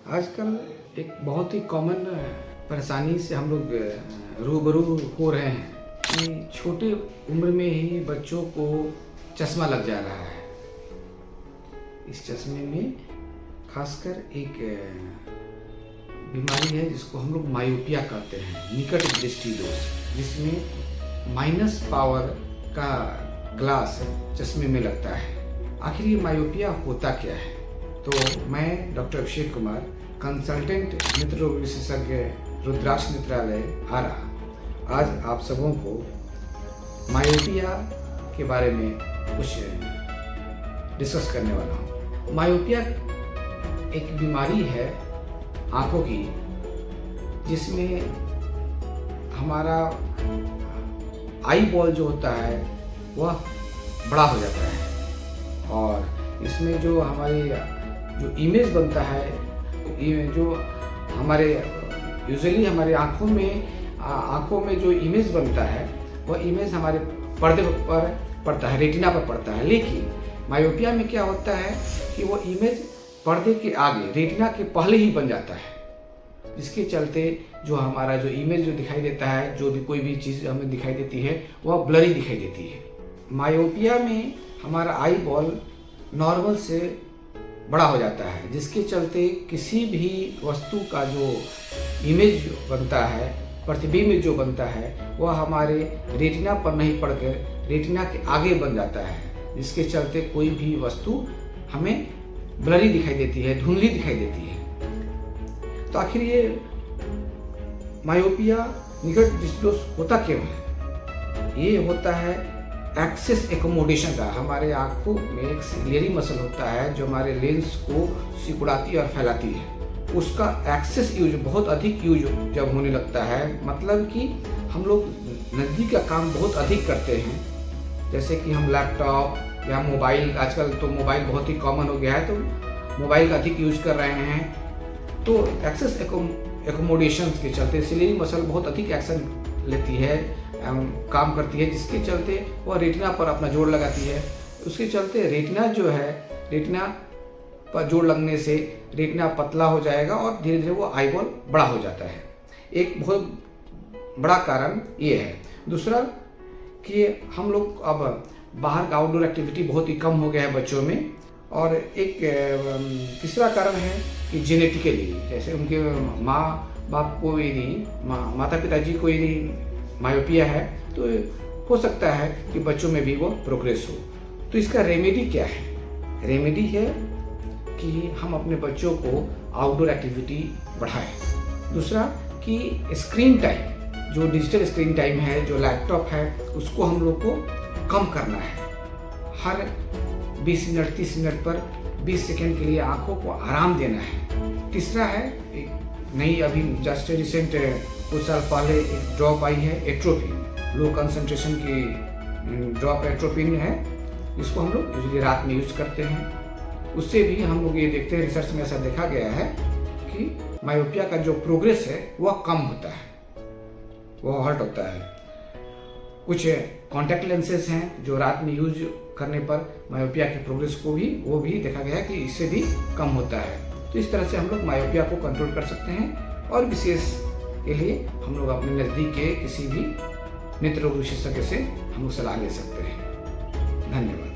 आजकल एक बहुत ही कॉमन परेशानी से हम लोग रूबरू हो रहे हैं कि छोटे उम्र में ही बच्चों को चश्मा लग जा रहा है। इस चश्मे में खासकर एक बीमारी है जिसको हम लोग मायोपिया कहते हैं, निकट दृष्टि दोष, जिसमें माइनस पावर का ग्लास चश्मे में लगता है। आखिर ये मायोपिया होता क्या है? तो मैं डॉक्टर अभिषेक कुमार, कंसल्टेंट नेत्र रोग विशेषज्ञ, रुद्राक्ष नेत्रालय आरा, आज आप सबों को मायोपिया के बारे में कुछ डिस्कस करने वाला हूँ। मायोपिया एक बीमारी है आँखों की, जिसमें हमारा आई बॉल जो होता है वह बड़ा हो जाता है और इसमें जो हमारी जो इमेज बनता है, जो हमारे यूजुअली हमारे आँखों में जो इमेज बनता है वह इमेज हमारे पर्दे पर पड़ता है, रेटिना पर पड़ता है। लेकिन मायोपिया में क्या होता है कि वो इमेज पर्दे के आगे, रेटिना के पहले ही बन जाता है, जिसके चलते जो हमारा जो इमेज जो दिखाई देता है, जो भी कोई भी चीज़ हमें दिखाई देती है वह ब्लरी दिखाई देती है। मायोपिया में हमारा आई बॉल नॉर्मल से बड़ा हो जाता है, जिसके चलते किसी भी वस्तु का जो इमेज बनता है, प्रतिबिंब जो बनता है, वह हमारे रेटिना पर नहीं पड़कर रेटिना के आगे बन जाता है, जिसके चलते कोई भी वस्तु हमें ब्लरी दिखाई देती है, धुंधली दिखाई देती है। तो आखिर ये मायोपिया निकट दृष्टि दोष होता क्यों है? ये होता है एक्सेस एकोमोडेशन का। हमारे आंखों में एक सिलियरी मसल होता है जो हमारे लेंस को सिकुड़ाती और फैलाती है। उसका एक्सेस यूज, बहुत अधिक यूज जब होने लगता है, मतलब कि हम लोग नज़दीक का काम बहुत अधिक करते हैं, जैसे कि हम लैपटॉप या मोबाइल, आजकल तो मोबाइल बहुत ही कॉमन हो गया है, तो मोबाइल का अधिक यूज कर रहे हैं, तो एक्सेस एकोमोडेशन के चलते सिलियरी मसल बहुत अधिक एक्शन लेती है, काम करती है, जिसके चलते वह रेटिना पर अपना जोर लगाती है। उसके चलते रेटिना जो है, रेटिना पर जोर लगने से रेटिना पतला हो जाएगा और धीरे धीरे वो आई बॉल बड़ा हो जाता है। एक बहुत बड़ा कारण ये है। दूसरा कि हम लोग अब बाहर का आउटडोर एक्टिविटी बहुत ही कम हो गया है बच्चों में। और एक तीसरा कारण है कि जेनेटिकली, जैसे उनके माँ बाप को ही नहीं, माता पिताजी को ही नहीं मायोपिया है, तो हो सकता है कि बच्चों में भी वो प्रोग्रेस हो। तो इसका रेमेडी क्या है? रेमेडी है कि हम अपने बच्चों को आउटडोर एक्टिविटी बढ़ाएं। दूसरा कि स्क्रीन टाइम, जो डिजिटल स्क्रीन टाइम है, जो लैपटॉप है, उसको हम लोग को कम करना है। हर 20 मिनट 30 मिनट पर 20 सेकेंड के लिए आंखों को आराम देना है। तीसरा है नई, अभी जस्ट रिसेंट कुछ साल पहले एक ड्रॉप आई है, एट्रोपिन, लो कंसंट्रेशन की ड्रॉप एट्रोपिन है, इसको हम लोग यूजुअली रात में यूज करते हैं। उससे भी हम लोग ये देखते हैं, रिसर्च में ऐसा देखा गया है कि मायोपिया का जो प्रोग्रेस है वह कम होता है, वह हर्ट होता है। कुछ कॉन्टैक्ट लेंसेज हैं जो रात में यूज करने पर मायोपिया के प्रोग्रेस को भी, वो भी देखा गया है कि इससे भी कम होता है। तो इस तरह से हम लोग मायोपिया को कंट्रोल कर सकते हैं और विशेष के लिए हम लोग अपने नज़दीक के किसी भी नेत्र रोग विशेषज्ञ से हम लोग सलाह ले सकते हैं। धन्यवाद।